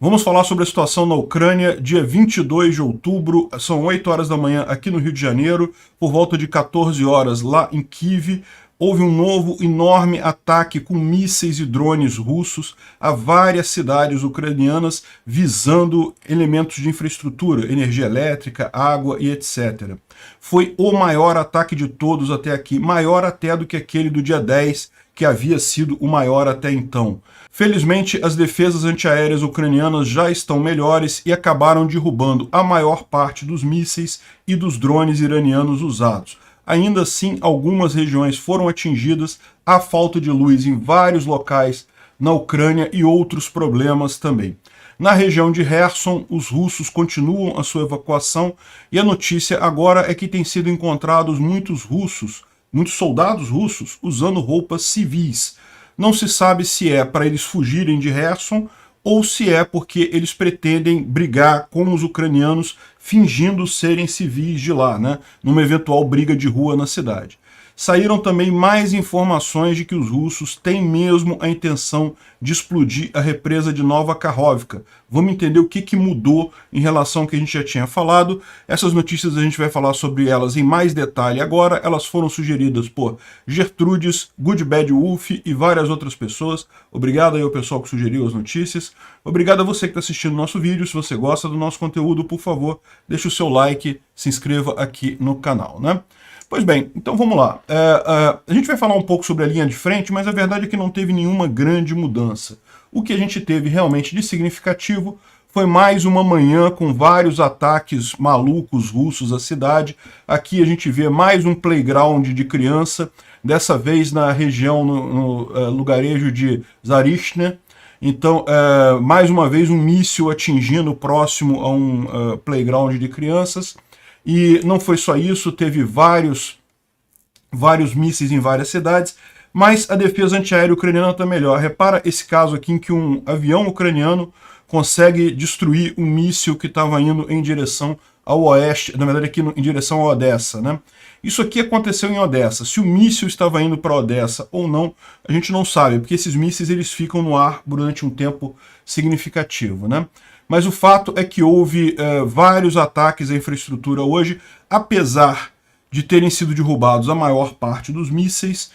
Vamos falar sobre a situação na Ucrânia, dia 22 de outubro, são 8 horas da manhã aqui no Rio de Janeiro, por volta de 14 horas lá em Kyiv, houve um novo enorme ataque com mísseis e drones russos a várias cidades ucranianas, visando elementos de infraestrutura, energia elétrica, água e etc. Foi o maior ataque de todos até aqui, maior até do que aquele do dia 10, que havia sido o maior até então. Felizmente, as defesas antiaéreas ucranianas já estão melhores e acabaram derrubando a maior parte dos mísseis e dos drones iranianos usados. Ainda assim, algumas regiões foram atingidas, há falta de luz em vários locais na Ucrânia e outros problemas também. Na região de Kherson, os russos continuam a sua evacuação e a notícia agora é que têm sido encontrados muitos soldados russos usando roupas civis. Não se sabe se é para eles fugirem de Kherson ou se é porque eles pretendem brigar com os ucranianos fingindo serem civis de lá, né, numa eventual briga de rua na cidade. Saíram também mais informações de que os russos têm mesmo a intenção de explodir a represa de Nova Kakhovka. Vamos entender o que mudou em relação ao que a gente já tinha falado. Essas notícias a gente vai falar sobre elas em mais detalhe agora. Elas foram sugeridas por Gertrudes, Good Bad Wolf e várias outras pessoas. Obrigado aí ao pessoal que sugeriu as notícias. Obrigado a você que está assistindo o nosso vídeo. Se você gosta do nosso conteúdo, por favor, deixe o seu like, se inscreva aqui no canal, né? Pois bem, então vamos lá. A gente vai falar um pouco sobre a linha de frente, mas a verdade é que não teve nenhuma grande mudança. O que a gente teve realmente de significativo foi mais uma manhã com vários ataques malucos russos à cidade. Aqui a gente vê mais um playground de criança, dessa vez na região, no lugarejo de Zarishne. Então, mais uma vez um míssil atingindo próximo a um playground de crianças. E não foi só isso, teve vários mísseis em várias cidades, mas a defesa antiaérea ucraniana está melhor. Repara esse caso aqui em que um avião ucraniano consegue destruir um míssil que estava indo em direção ao oeste, na verdade aqui em direção a Odessa, né? Isso aqui aconteceu em Odessa. Se o míssil estava indo para Odessa ou não, a gente não sabe, porque esses mísseis eles ficam no ar durante um tempo significativo, né? Mas o fato é que houve vários ataques à infraestrutura hoje, apesar de terem sido derrubados a maior parte dos mísseis,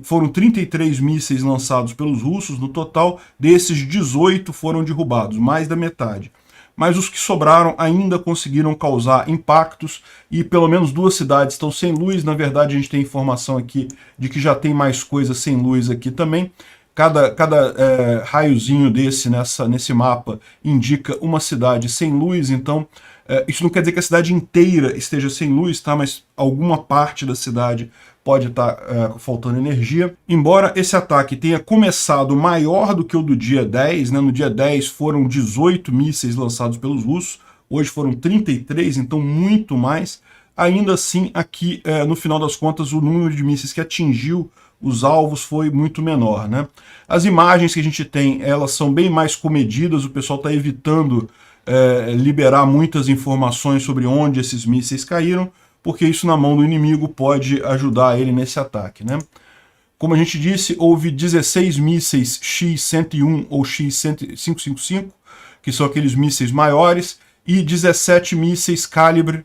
foram 33 mísseis lançados pelos russos no total, desses 18 foram derrubados, mais da metade. Mas os que sobraram ainda conseguiram causar impactos e pelo menos 2 cidades estão sem luz. Na verdade, a gente tem informação aqui de que já tem mais coisas sem luz aqui também. Cada raiozinho nesse mapa indica uma cidade sem luz, então isso não quer dizer que a cidade inteira esteja sem luz, tá? Mas alguma parte da cidade pode estar faltando energia. Embora esse ataque tenha começado maior do que o do dia 10, né? No dia 10 foram 18 mísseis lançados pelos russos, hoje foram 33, então muito mais. Ainda assim, aqui, no final das contas, o número de mísseis que atingiu os alvos foi muito menor, né? As imagens que a gente tem, elas são bem mais comedidas, o pessoal está evitando liberar muitas informações sobre onde esses mísseis caíram, porque isso na mão do inimigo pode ajudar ele nesse ataque, né? Como a gente disse, houve 16 mísseis X-101 ou X-555, que são aqueles mísseis maiores, e 17 mísseis calibre,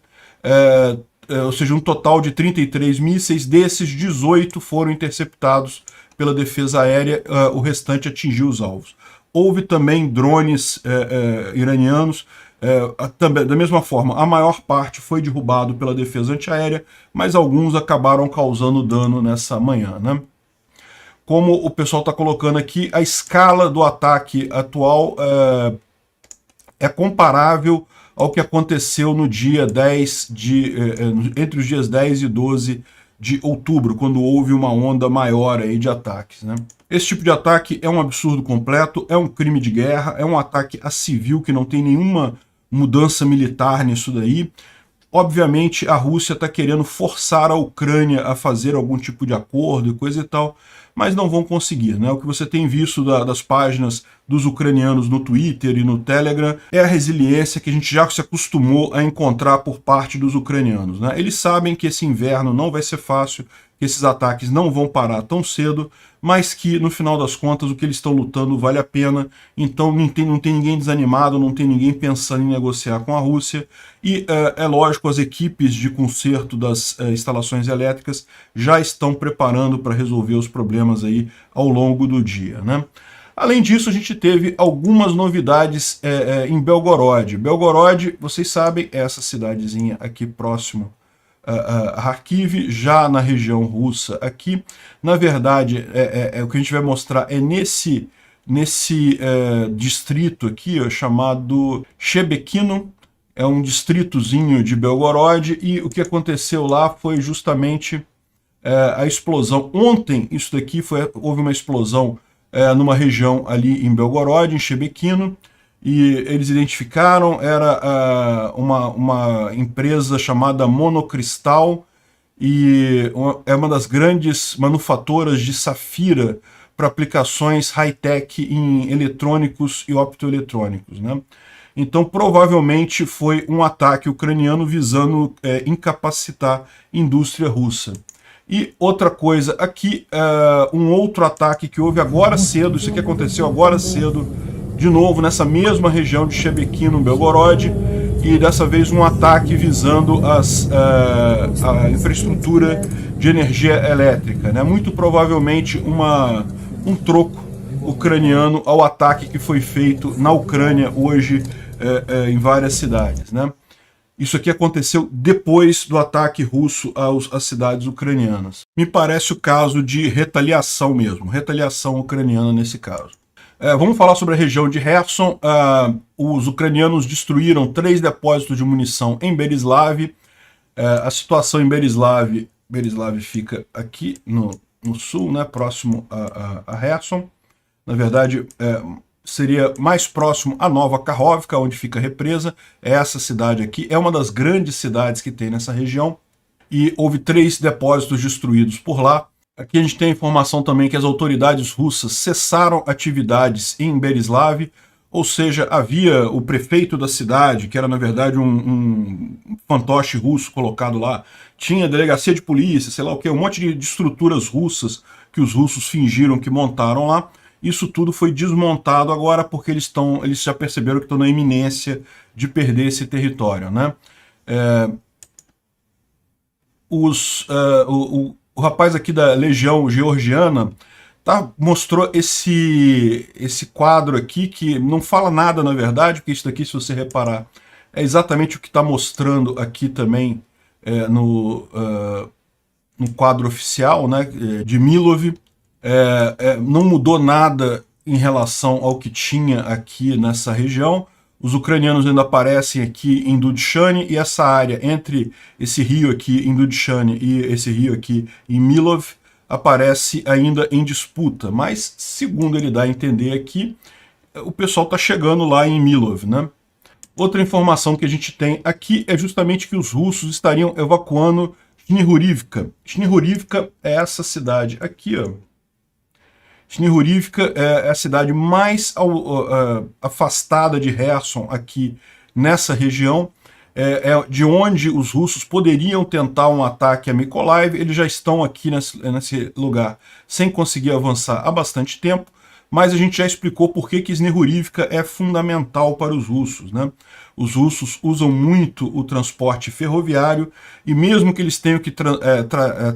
ou seja, um total de 33 mísseis, desses 18 foram interceptados pela defesa aérea, o restante atingiu os alvos. Houve também drones iranianos, também, da mesma forma, a maior parte foi derrubado pela defesa antiaérea, mas alguns acabaram causando dano nessa manhã, né? Como o pessoal está colocando aqui, a escala do ataque atual é comparável ao que aconteceu no dia 10 entre os dias 10 e 12 de outubro, quando houve uma onda maior aí de ataques, né? Esse tipo de ataque é um absurdo completo, é um crime de guerra, é um ataque a civil que não tem nenhuma mudança militar nisso daí. Obviamente a Rússia está querendo forçar a Ucrânia a fazer algum tipo de acordo e coisa e tal, mas não vão conseguir, né? O que você tem visto das páginas dos ucranianos no Twitter e no Telegram é a resiliência que a gente já se acostumou a encontrar por parte dos ucranianos, né? Eles sabem que esse inverno não vai ser fácil, que esses ataques não vão parar tão cedo, mas que no final das contas o que eles estão lutando vale a pena. Então não tem ninguém desanimado, não tem ninguém pensando em negociar com a Rússia, e é lógico, as equipes de conserto das instalações elétricas já estão preparando para resolver os problemas aí ao longo do dia, né? Além disso, a gente teve algumas novidades em Belgorod. Belgorod, vocês sabem, é essa cidadezinha aqui próximo a Kharkiv, já na região russa aqui. Na verdade, o que a gente vai mostrar é nesse distrito aqui, ó, chamado Shebekino. É um distritozinho de Belgorod, e o que aconteceu lá foi justamente a explosão. Ontem, isso daqui houve uma explosão numa região ali em Belgorod, em Shebekino, e eles identificaram, era uma empresa chamada Monocristal, e é uma das grandes manufatoras de safira para aplicações high-tech em eletrônicos e optoeletrônicos, né? Então, provavelmente foi um ataque ucraniano visando incapacitar a indústria russa. E outra coisa aqui, um outro ataque que houve agora cedo, isso aqui aconteceu agora cedo, de novo nessa mesma região de Shebekino, Belgorod, e dessa vez um ataque visando a infraestrutura de energia elétrica, né? Muito provavelmente um troco ucraniano ao ataque que foi feito na Ucrânia hoje em várias cidades, né? Isso aqui aconteceu depois do ataque russo às cidades ucranianas. Me parece o caso de retaliação mesmo, retaliação ucraniana nesse caso. Vamos falar sobre a região de Kherson. Os ucranianos destruíram 3 depósitos de munição em Berislav. A situação em Berislav fica aqui no sul, né, próximo a Kherson. Na verdade, seria mais próximo a Nova Kakhovka, onde fica a represa. Essa cidade aqui é uma das grandes cidades que tem nessa região, e houve 3 depósitos destruídos por lá. Aqui a gente tem a informação também que as autoridades russas cessaram atividades em Berislav, ou seja, havia o prefeito da cidade, que era na verdade um fantoche russo colocado lá, tinha delegacia de polícia, sei lá o que, um monte de estruturas russas que os russos fingiram que montaram lá. Isso tudo foi desmontado agora porque eles já perceberam que estão na iminência de perder esse território, né? O rapaz aqui da Legião Georgiana mostrou esse quadro aqui, que não fala nada na verdade, porque isso daqui, se você reparar, é exatamente o que está mostrando aqui também no quadro oficial, né, de Milov. Não mudou nada em relação ao que tinha aqui nessa região. Os ucranianos ainda aparecem aqui em Dudchane, e essa área entre esse rio aqui em Dudchane e esse rio aqui em Milov aparece ainda em disputa. Mas, segundo ele dá a entender aqui, o pessoal está chegando lá em Milov, né? Outra informação que a gente tem aqui é justamente que os russos estariam evacuando Snihurivka. Snihurivka é essa cidade aqui, ó. Snihurivka é a cidade mais afastada de Kherson aqui nessa região, de onde os russos poderiam tentar um ataque a Mykolaiv. Eles já estão aqui nesse lugar sem conseguir avançar há bastante tempo, mas a gente já explicou por que Snihurivka é fundamental para os russos, né? Os russos usam muito o transporte ferroviário, e mesmo que eles tenham que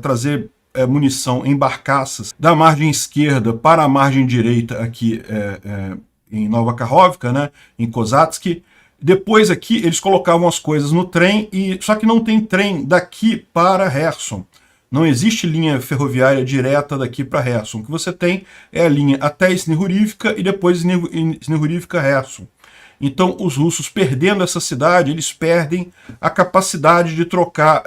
trazer munição em barcaças da margem esquerda para a margem direita aqui em Nova Kakhovka, né, em Kozatsky. Depois aqui eles colocavam as coisas no trem, só que não tem trem daqui para Kherson. Não existe linha ferroviária direta daqui para Kherson. O que você tem é a linha até Snihurivka e depois Snihurivka-Kherson. Então, os russos, perdendo essa cidade, eles perdem a capacidade de trocar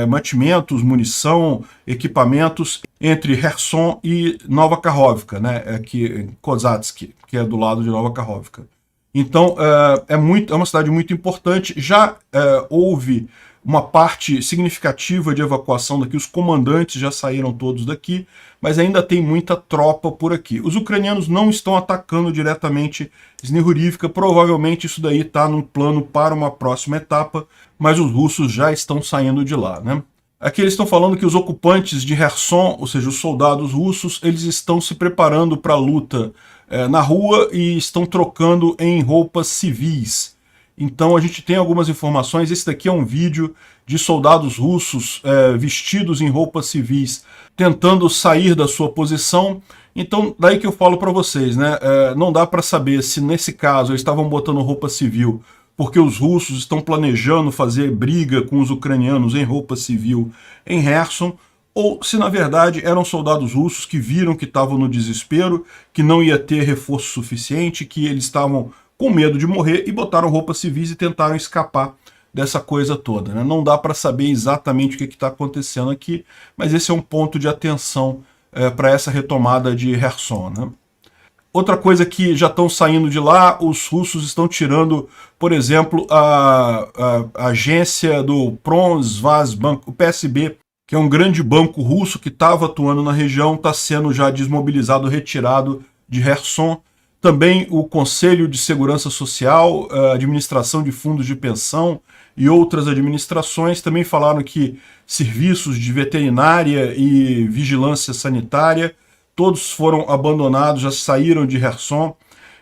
mantimentos, munição, equipamentos entre Kherson e Nova Kakhovka, né, aqui, Kozatsky, que é do lado de Nova Kakhovka. Então, é uma cidade muito importante. Já houve uma parte significativa de evacuação daqui, os comandantes já saíram todos daqui, mas ainda tem muita tropa por aqui. Os ucranianos não estão atacando diretamente Snihurivka, provavelmente isso daí está num plano para uma próxima etapa, mas os russos já estão saindo de lá, né? Aqui eles estão falando que os ocupantes de Kherson, ou seja, os soldados russos, eles estão se preparando para a luta na rua e estão trocando em roupas civis. Então a gente tem algumas informações. Esse daqui é um vídeo de soldados russos vestidos em roupas civis, tentando sair da sua posição. Então daí que eu falo para vocês, né? Não dá para saber se nesse caso eles estavam botando roupa civil porque os russos estão planejando fazer briga com os ucranianos em roupa civil em Kherson, ou se na verdade eram soldados russos que viram que estavam no desespero, que não ia ter reforço suficiente, que eles estavam com medo de morrer e botaram roupas civis e tentaram escapar dessa coisa toda, né? Não dá para saber exatamente o que está acontecendo aqui, mas esse é um ponto de atenção para essa retomada de Kherson, né? Outra coisa que já estão saindo de lá, os russos estão tirando, por exemplo, a agência do Pромsvazbank, o PSB, que é um grande banco russo que estava atuando na região, está sendo já desmobilizado, retirado de Kherson. Também o Conselho de Segurança Social, a Administração de Fundos de Pensão e outras administrações também falaram que serviços de veterinária e vigilância sanitária todos foram abandonados, já saíram de Kherson.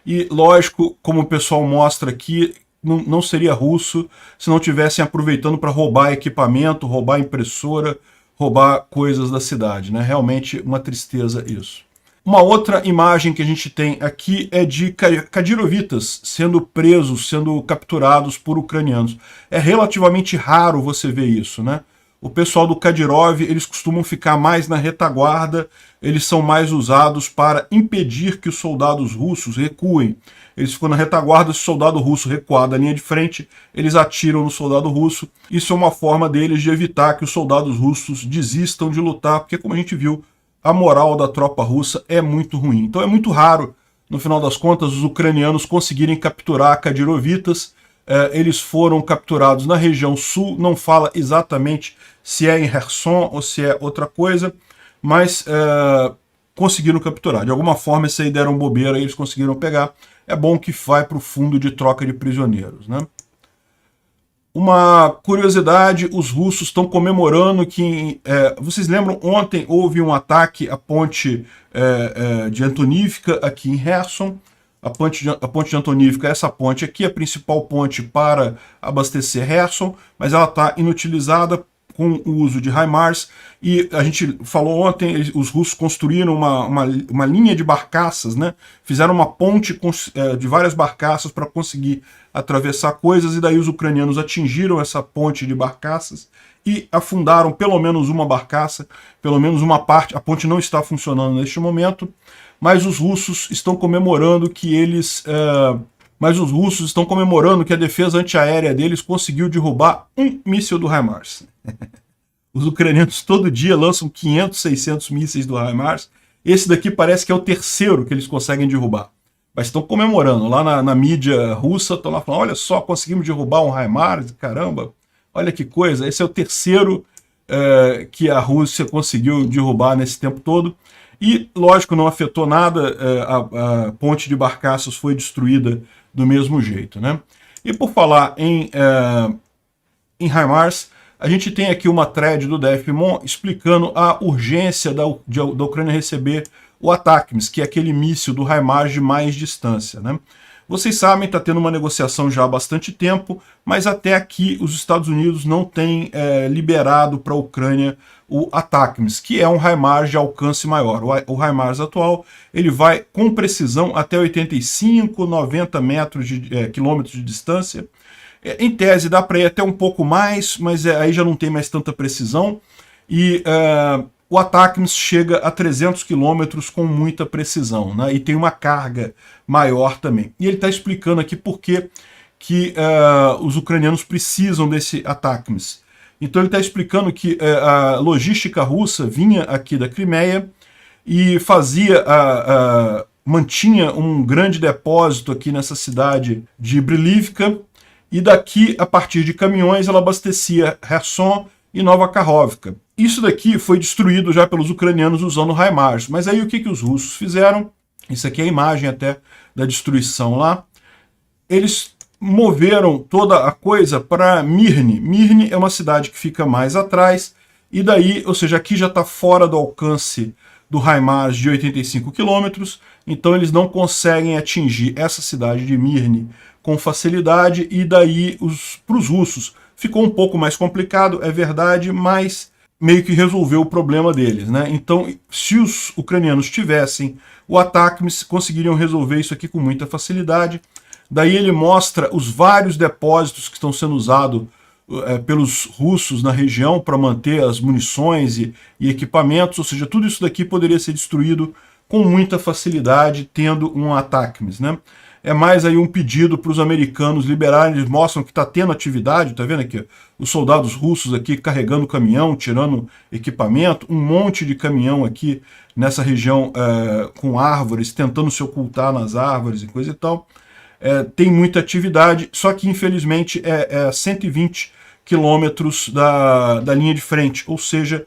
E, lógico, como o pessoal mostra aqui, não seria russo se não tivessem aproveitando para roubar equipamento, roubar impressora, roubar coisas da cidade, né? Realmente uma tristeza isso. Uma outra imagem que a gente tem aqui é de Kadyrovitas sendo presos, sendo capturados por ucranianos. É relativamente raro você ver isso, né? O pessoal do Kadyrov, eles costumam ficar mais na retaguarda, eles são mais usados para impedir que os soldados russos recuem. Eles ficam na retaguarda, se o soldado russo recuar da linha de frente, eles atiram no soldado russo. Isso é uma forma deles de evitar que os soldados russos desistam de lutar, porque como a gente viu, a moral da tropa russa é muito ruim. Então é muito raro, no final das contas, os ucranianos conseguirem capturar Kadyrovitas. Eles foram capturados na região sul, não fala exatamente se é em Kherson ou se é outra coisa, mas conseguiram capturar. De alguma forma, essa aí deram bobeira e eles conseguiram pegar. É bom que vai para o fundo de troca de prisioneiros, né? Uma curiosidade, os russos estão comemorando que... vocês lembram, ontem houve um ataque à ponte de Antonivka aqui em Kherson. A ponte de Antonivka, essa ponte aqui, é a principal ponte para abastecer Kherson, mas ela está inutilizada com o uso de HIMARS, e a gente falou ontem, os russos construíram uma linha de barcaças, né? Fizeram uma ponte de várias barcaças para conseguir atravessar coisas, e daí os ucranianos atingiram essa ponte de barcaças e afundaram pelo menos uma barcaça, pelo menos uma parte. A ponte não está funcionando neste momento, mas os russos estão comemorando que a defesa antiaérea deles conseguiu derrubar um míssil do HIMARS. Os ucranianos todo dia lançam 500, 600 mísseis do HIMARS. Esse daqui parece que é o terceiro que eles conseguem derrubar. Mas estão comemorando. Lá na mídia russa, estão lá falando, olha só, conseguimos derrubar um HIMARS, caramba, olha que coisa. Esse é o terceiro que a Rússia conseguiu derrubar nesse tempo todo. E, lógico, não afetou nada, a ponte de barcaças foi destruída do mesmo jeito, né? E por falar em HIMARS, a gente tem aqui uma thread do DFMON explicando a urgência da Ucrânia receber o ATACMS, que é aquele míssil do HIMARS de mais distância, né? Vocês sabem, está tendo uma negociação já há bastante tempo, mas até aqui os Estados Unidos não têm liberado para a Ucrânia o ATACMS, que é um HIMARS de alcance maior. O HIMARS atual ele vai com precisão até 85, 90 quilômetros de distância. Em tese dá para ir até um pouco mais, mas aí já não tem mais tanta precisão. E o ATACMS chega a 300 km com muita precisão, né? E tem uma carga maior também. E ele está explicando aqui por que os ucranianos precisam desse ATACMS. Então ele está explicando que a logística russa vinha aqui da Crimeia e mantinha um grande depósito aqui nessa cidade de Brilivka, e daqui, a partir de caminhões, ela abastecia Kherson e Nova Kakhovka. Isso daqui foi destruído já pelos ucranianos usando HIMARS. Mas aí o que os russos fizeram? Isso aqui é a imagem até da destruição lá. Eles moveram toda a coisa para Mirny. Mirny é uma cidade que fica mais atrás, e daí, ou seja, aqui já está fora do alcance do HIMARS de 85 quilômetros, então eles não conseguem atingir essa cidade de Mirny com facilidade, e daí para os russos ficou um pouco mais complicado, é verdade, mas meio que resolveu o problema deles, né? Então, se os ucranianos tivessem o ATACMS, conseguiriam resolver isso aqui com muita facilidade. Daí ele mostra os vários depósitos que estão sendo usados pelos russos na região para manter as munições e equipamentos, ou seja, tudo isso daqui poderia ser destruído com muita facilidade tendo um ATACMS, né? É mais aí um pedido para os americanos liberarem, eles mostram que está tendo atividade, tá vendo aqui? Os soldados russos aqui carregando caminhão, tirando equipamento, um monte de caminhão aqui nessa região com árvores, tentando se ocultar nas árvores e coisa e tal. Tem muita atividade, só que infelizmente é 120 quilômetros da linha de frente, ou seja,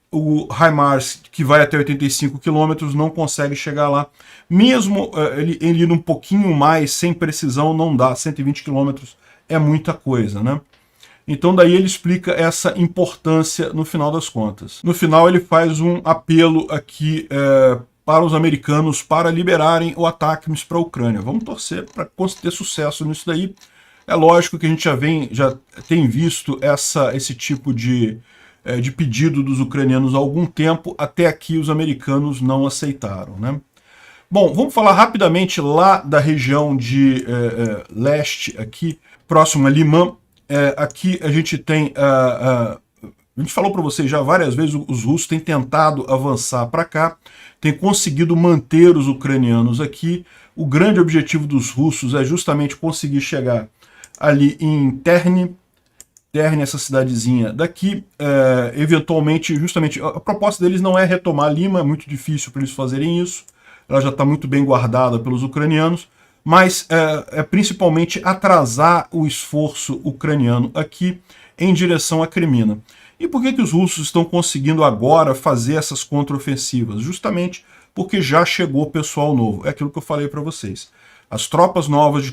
o HIMARS, que vai até 85 quilômetros, não consegue chegar lá. Mesmo ele indo um pouquinho mais, sem precisão, não dá. 120 quilômetros é muita coisa, né? Então daí ele explica essa importância no final das contas. No final ele faz um apelo aqui para os americanos para liberarem o ATACMS para a Ucrânia. Vamos torcer para ter sucesso nisso daí. É lógico que a gente já tem visto esse tipo de pedido dos ucranianos há algum tempo, até aqui os americanos não aceitaram, né? Bom, vamos falar rapidamente lá da região de leste, aqui, próximo a Limã. Aqui a gente tem... a gente falou para vocês já várias vezes, os russos têm tentado avançar para cá, têm conseguido manter os ucranianos aqui. O grande objetivo dos russos é justamente conseguir chegar ali em Terni, essa cidadezinha daqui, eventualmente, justamente, a proposta deles não é retomar Lima, é muito difícil para eles fazerem isso, ela já está muito bem guardada pelos ucranianos, mas é principalmente atrasar o esforço ucraniano aqui em direção à Crimina. E por que os russos estão conseguindo agora fazer essas contraofensivas? Justamente porque já chegou pessoal novo, é aquilo que eu falei para vocês. As tropas novas de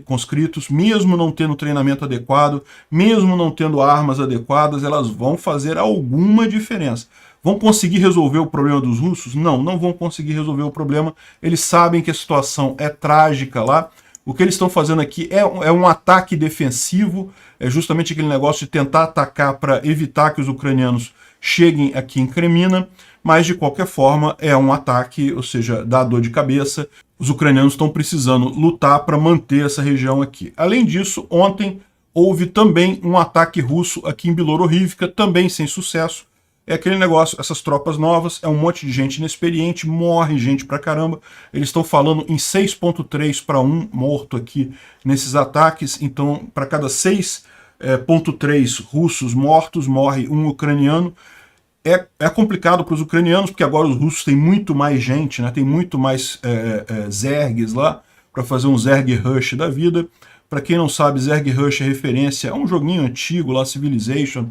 conscritos, mesmo não tendo treinamento adequado, mesmo não tendo armas adequadas, elas vão fazer alguma diferença. Vão conseguir resolver o problema dos russos? Não, não vão conseguir resolver o problema. Eles sabem que a situação é trágica lá. O que eles estão fazendo aqui é um ataque defensivo, é justamente aquele negócio de tentar atacar para evitar que os ucranianos cheguem aqui em Crimina, mas de qualquer forma é um ataque, ou seja, dá dor de cabeça. Os ucranianos estão precisando lutar para manter essa região aqui. Além disso, ontem houve também um ataque russo aqui em Bilororivka, também sem sucesso. É aquele negócio, essas tropas novas, é um monte de gente inexperiente, morre gente pra caramba. Eles estão falando em 6,3 para 1 morto aqui nesses ataques, então para cada 6,3 russos mortos, morre um ucraniano. É complicado para os ucranianos, porque agora os russos têm muito mais gente, né? Tem muito mais Zergs lá, para fazer um Zerg Rush da vida. Para quem não sabe, Zerg Rush é referência a um joguinho antigo lá, Civilization,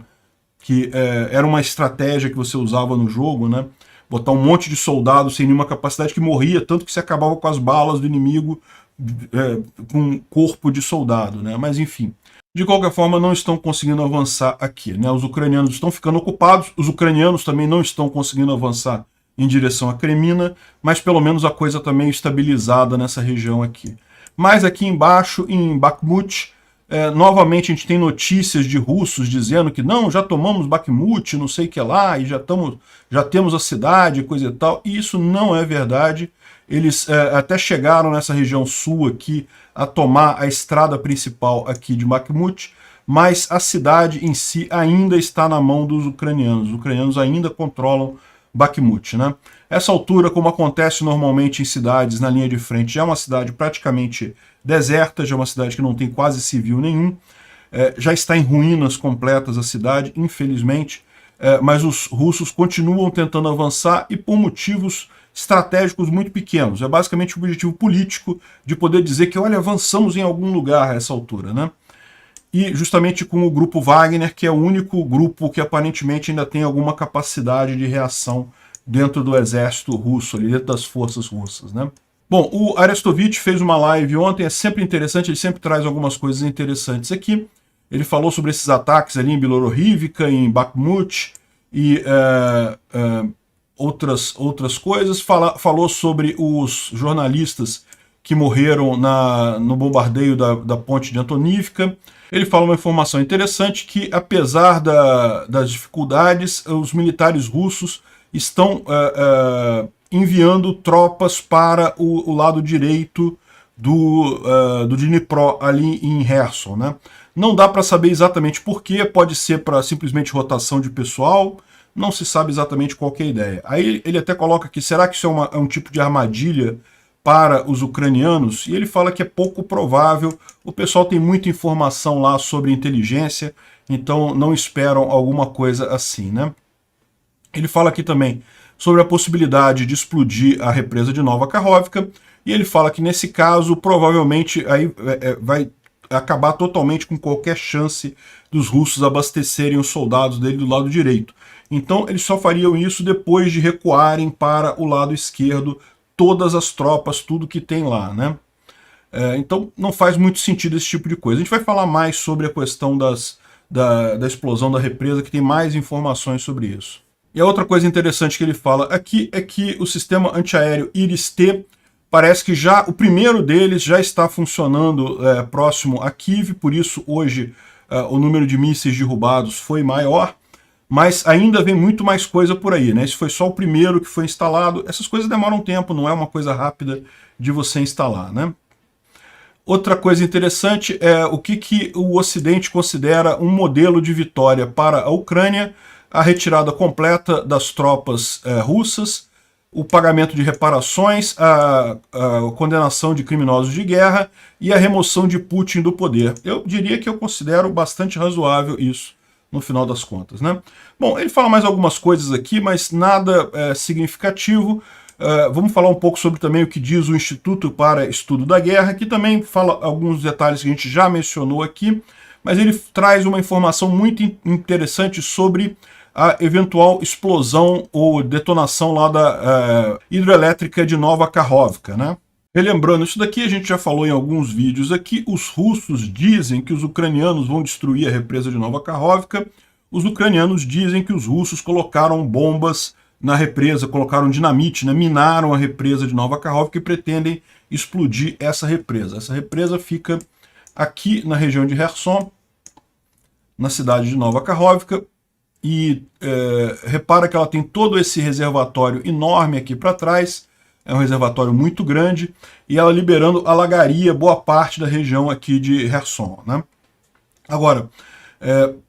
que era uma estratégia que você usava no jogo, né? Botar um monte de soldados sem nenhuma capacidade que morria, tanto que você acabava com as balas do inimigo com um corpo de soldado, né? Mas enfim, de qualquer forma não estão conseguindo avançar aqui, né? Os ucranianos estão ficando ocupados, os ucranianos também não estão conseguindo avançar em direção à Crimina, mas pelo menos a coisa está meio estabilizada nessa região aqui. Mas aqui embaixo, em Bakhmut, novamente a gente tem notícias de russos dizendo que não, já tomamos Bakhmut, não sei o que lá, e já temos a cidade, coisa e tal, e isso não é verdade. Eles até chegaram nessa região sul aqui a tomar a estrada principal aqui de Bakhmut, mas a cidade em si ainda está na mão dos ucranianos. Os ucranianos ainda controlam Bakhmut, né? Essa altura, como acontece normalmente em cidades na linha de frente, já é uma cidade praticamente deserta, já é uma cidade que não tem quase civil nenhum, já está em ruínas completas a cidade, infelizmente, mas os russos continuam tentando avançar e por motivos estratégicos muito pequenos. É basicamente o objetivo político de poder dizer que, olha, avançamos em algum lugar a essa altura, né? E justamente com o grupo Wagner, que é o único grupo que aparentemente ainda tem alguma capacidade de reação dentro do exército russo, ali dentro das forças russas, né? Bom, o Arestovich fez uma live ontem, é sempre interessante, ele sempre traz algumas coisas interessantes aqui. Ele falou sobre esses ataques ali em Bilororivka, em Bakhmut, e outras coisas. Falou sobre os jornalistas que morreram no bombardeio da ponte de Antonivka. Ele fala uma informação interessante que, apesar das dificuldades, os militares russos estão enviando tropas para o lado direito do Dnipro, ali em Kherson, né? Não dá para saber exatamente por quê, pode ser para simplesmente rotação de pessoal, não se sabe exatamente qual que é a ideia. Aí ele até coloca aqui, será que isso é um tipo de armadilha para os ucranianos? E ele fala que é pouco provável, o pessoal tem muita informação lá sobre inteligência, então não esperam alguma coisa assim, né? Ele fala aqui também sobre a possibilidade de explodir a represa de Nova Kakhovka, e ele fala que nesse caso provavelmente aí vai acabar totalmente com qualquer chance dos russos abastecerem os soldados dele do lado direito. Então eles só fariam isso depois de recuarem para o lado esquerdo todas as tropas, tudo que tem lá, né? Então não faz muito sentido esse tipo de coisa. A gente vai falar mais sobre a questão da explosão da represa, que tem mais informações sobre isso. E a outra coisa interessante que ele fala aqui é que o sistema antiaéreo Iris-T parece que já o primeiro deles já está funcionando próximo a Kiev, por isso hoje o número de mísseis derrubados foi maior, mas ainda vem muito mais coisa por aí, né? Esse foi só o primeiro que foi instalado. Essas coisas demoram tempo, não é uma coisa rápida de você instalar, né? Outra coisa interessante é o que o Ocidente considera um modelo de vitória para a Ucrânia: a retirada completa das tropas russas, o pagamento de reparações, a condenação de criminosos de guerra e a remoção de Putin do poder. Eu diria que eu considero bastante razoável isso, no final das contas, né? Bom, ele fala mais algumas coisas aqui, mas nada significativo. Vamos falar um pouco sobre também o que diz o Instituto para Estudo da Guerra, que também fala alguns detalhes que a gente já mencionou aqui, mas ele traz uma informação muito interessante sobre a eventual explosão ou detonação lá da hidrelétrica de Nova Kakhovka, né? Relembrando isso daqui, a gente já falou em alguns vídeos aqui, os russos dizem que os ucranianos vão destruir a represa de Nova Kakhovka, os ucranianos dizem que os russos colocaram bombas na represa, colocaram dinamite, né? Minaram a represa de Nova Kakhovka e pretendem explodir essa represa. Essa represa fica aqui na região de Kherson, na cidade de Nova Kakhovka, e repara que ela tem todo esse reservatório enorme aqui para trás, é um reservatório muito grande, e ela liberando alagaria boa parte da região aqui de Kherson, né? Agora,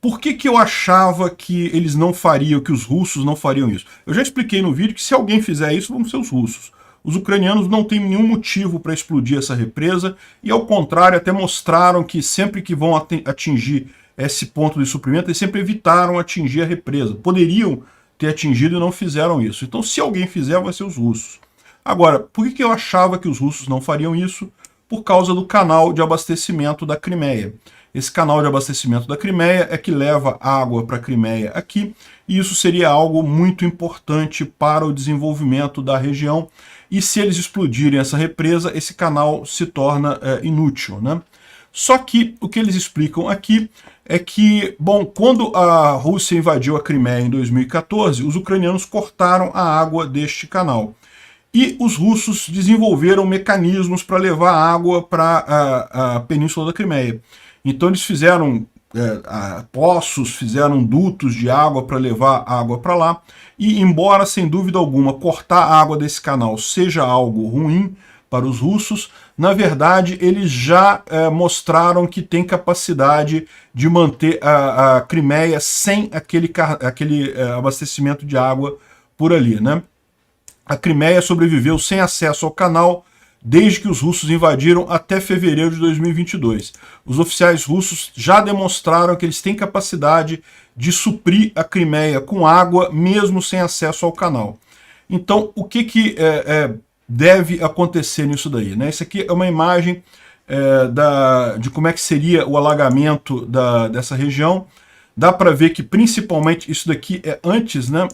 por que eu achava que eles não fariam, que os russos não fariam isso? Eu já expliquei no vídeo que se alguém fizer isso, vão ser os russos. Os ucranianos não têm nenhum motivo para explodir essa represa, e ao contrário, até mostraram que sempre que vão atingir esse ponto de suprimento, eles sempre evitaram atingir a represa. Poderiam ter atingido e não fizeram isso. Então, se alguém fizer, vai ser os russos. Agora, por que eu achava que os russos não fariam isso? Por causa do canal de abastecimento da Crimeia. Esse canal de abastecimento da Crimeia é que leva água para a Crimeia aqui, e isso seria algo muito importante para o desenvolvimento da região. E se eles explodirem essa represa, esse canal se torna inútil, né? Só que o que eles explicam aqui é que, bom, quando a Rússia invadiu a Crimeia em 2014, os ucranianos cortaram a água deste canal. E os russos desenvolveram mecanismos para levar água para a península da Crimeia. Então eles fizeram poços, fizeram dutos de água para levar água para lá. E embora, sem dúvida alguma, cortar a água desse canal seja algo ruim para os russos, na verdade eles já mostraram que tem capacidade de manter a Crimeia sem aquele abastecimento de água por ali, né? A Crimeia sobreviveu sem acesso ao canal desde que os russos invadiram até fevereiro de 2022. Os oficiais russos já demonstraram que eles têm capacidade de suprir a Crimeia com água, mesmo sem acesso ao canal. Então, o que deve acontecer nisso daí, né? Isso aqui é uma imagem de como é que seria o alagamento dessa região. Dá para ver que, principalmente, isso daqui é antes, né?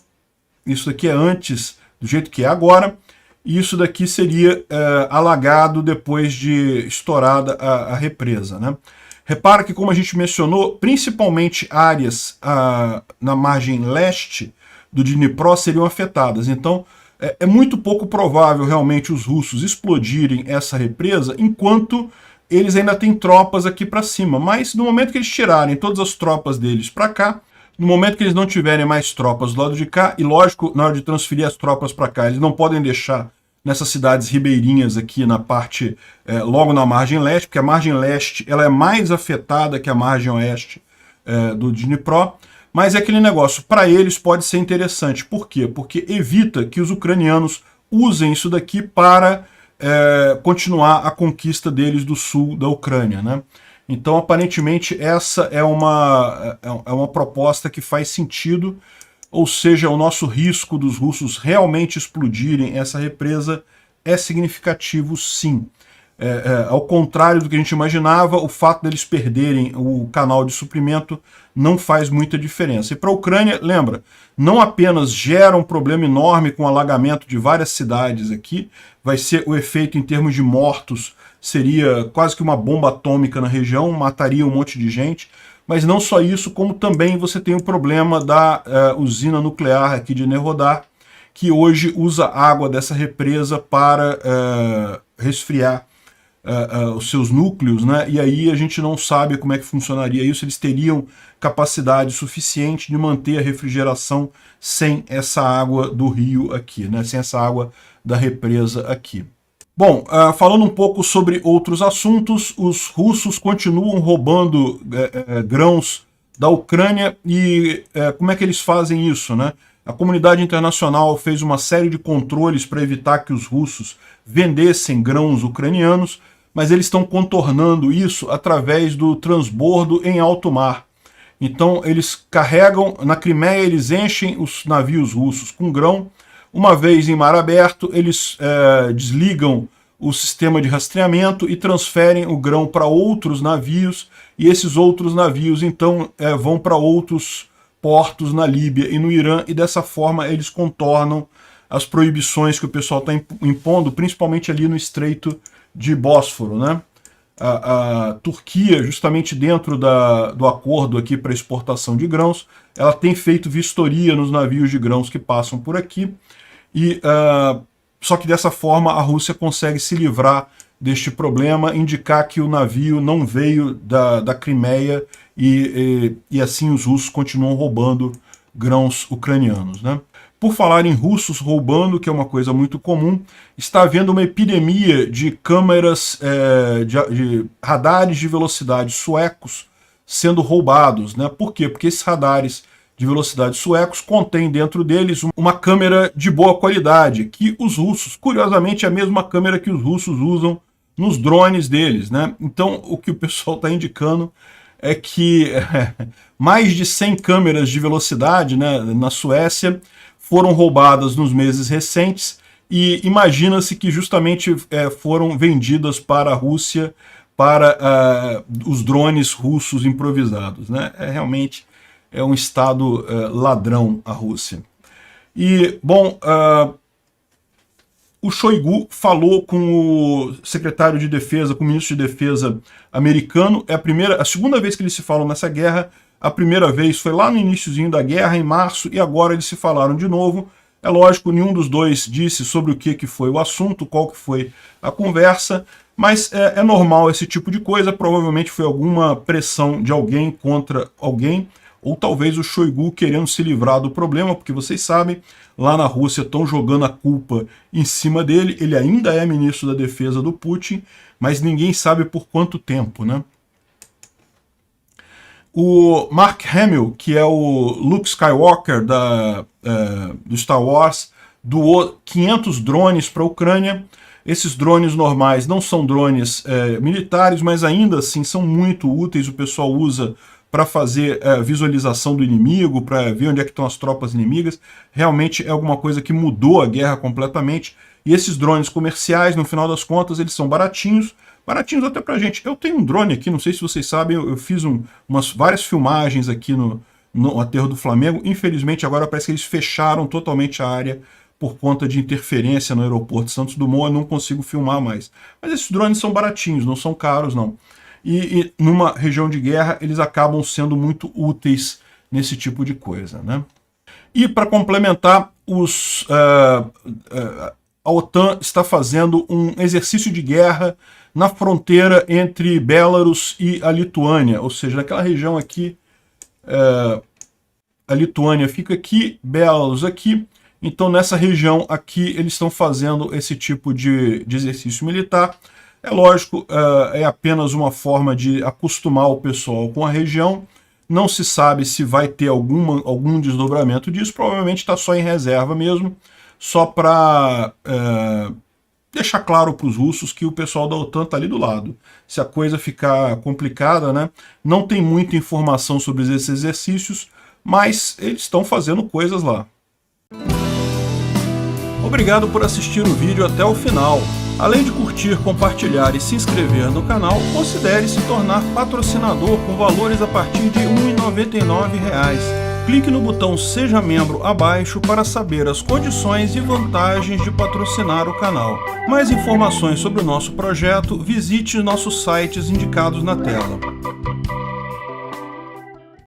Isso daqui é antes do jeito que é agora, e isso daqui seria alagado depois de estourada a represa, né? Repara que, como a gente mencionou, principalmente áreas na margem leste do Dnipro seriam afetadas. Então, é muito pouco provável realmente os russos explodirem essa represa enquanto eles ainda têm tropas aqui para cima. Mas no momento que eles tirarem todas as tropas deles para cá, no momento que eles não tiverem mais tropas do lado de cá, e lógico, na hora de transferir as tropas para cá, eles não podem deixar nessas cidades ribeirinhas aqui na parte, logo na margem leste, porque a margem leste ela é mais afetada que a margem oeste do Dnipro, mas é aquele negócio, para eles pode ser interessante. Por quê? Porque evita que os ucranianos usem isso daqui para continuar a conquista deles do sul da Ucrânia, né? Então, aparentemente, essa é uma proposta que faz sentido, ou seja, o nosso risco dos russos realmente explodirem essa represa é significativo, sim. Ao contrário do que a gente imaginava, o fato deles perderem o canal de suprimento não faz muita diferença. E para a Ucrânia, lembra, não apenas gera um problema enorme com o alagamento de várias cidades aqui, vai ser o efeito em termos de mortos, seria quase que uma bomba atômica na região, mataria um monte de gente, mas não só isso, como também você tem o problema da usina nuclear aqui de Enerhodar, que hoje usa água dessa represa para resfriar os seus núcleos, né? E aí a gente não sabe como é que funcionaria isso, eles teriam capacidade suficiente de manter a refrigeração sem essa água do rio aqui, né? Sem essa água da represa aqui. Bom, falando um pouco sobre outros assuntos, os russos continuam roubando grãos da Ucrânia e como é que eles fazem isso, né? A comunidade internacional fez uma série de controles para evitar que os russos vendessem grãos ucranianos, mas eles estão contornando isso através do transbordo em alto mar. Então eles carregam, na Crimeia eles enchem os navios russos com grão, uma vez em mar aberto eles desligam o sistema de rastreamento e transferem o grão para outros navios, e esses outros navios então vão para outros portos na Líbia e no Irã, e dessa forma eles contornam as proibições que o pessoal está impondo, principalmente ali no Estreito de Bósforo, né? A Turquia, justamente dentro do acordo aqui para exportação de grãos, ela tem feito vistoria nos navios de grãos que passam por aqui, e só que dessa forma a Rússia consegue se livrar deste problema, indicar que o navio não veio da Crimeia e assim os russos continuam roubando grãos ucranianos, né? Por falar em russos roubando, que é uma coisa muito comum, está havendo uma epidemia de câmeras, de radares de velocidade suecos sendo roubados, né? Por quê? Porque esses radares de velocidade suecos contêm dentro deles uma câmera de boa qualidade, que os russos, curiosamente, é a mesma câmera que os russos usam nos drones deles, né? Então, o que o pessoal está indicando é que mais de 100 câmeras de velocidade, né, na Suécia foram roubadas nos meses recentes, e imagina-se que justamente foram vendidas para a Rússia, para os drones russos improvisados, né? Realmente é um estado ladrão a Rússia. E, bom, o Shoigu falou com o secretário de defesa, com o ministro de defesa americano. É a segunda vez que eles se falam nessa guerra. A primeira vez foi lá no iniciozinho da guerra, em março, e agora eles se falaram de novo. É lógico, nenhum dos dois disse sobre o que foi o assunto, qual que foi a conversa, mas é normal esse tipo de coisa. Provavelmente foi alguma pressão de alguém contra alguém, ou talvez o Shoigu querendo se livrar do problema, porque vocês sabem, lá na Rússia estão jogando a culpa em cima dele. Ele ainda é ministro da defesa do Putin, mas ninguém sabe por quanto tempo, né? O Mark Hamill, que é o Luke Skywalker do Star Wars, doou 500 drones para a Ucrânia. Esses drones normais não são drones militares, mas ainda assim são muito úteis. O pessoal usa para fazer visualização do inimigo, para ver onde é que estão as tropas inimigas. Realmente é alguma coisa que mudou a guerra completamente. E esses drones comerciais, no final das contas, eles são baratinhos até pra gente. Eu tenho um drone aqui, não sei se vocês sabem, eu fiz várias filmagens aqui no aterro do Flamengo. Infelizmente agora parece que eles fecharam totalmente a área por conta de interferência no aeroporto Santos Dumont, eu não consigo filmar mais. Mas esses drones são baratinhos, não são caros não. E numa região de guerra eles acabam sendo muito úteis nesse tipo de coisa, né? E para complementar, a OTAN está fazendo um exercício de guerra na fronteira entre Belarus e a Lituânia, ou seja, naquela região aqui, a Lituânia fica aqui, Belarus aqui, então nessa região aqui eles estão fazendo esse tipo de exercício militar. É lógico, é apenas uma forma de acostumar o pessoal com a região. Não se sabe se vai ter algum desdobramento disso, provavelmente está só em reserva mesmo, só para deixar claro para os russos que o pessoal da OTAN está ali do lado. Se a coisa ficar complicada, né, não tem muita informação sobre esses exercícios, mas eles estão fazendo coisas lá. Obrigado por assistir o vídeo até o final. Além de curtir, compartilhar e se inscrever no canal, considere se tornar patrocinador com valores a partir de R$ 1,99. Clique no botão Seja Membro abaixo para saber as condições e vantagens de patrocinar o canal. Mais informações sobre o nosso projeto, visite nossos sites indicados na tela.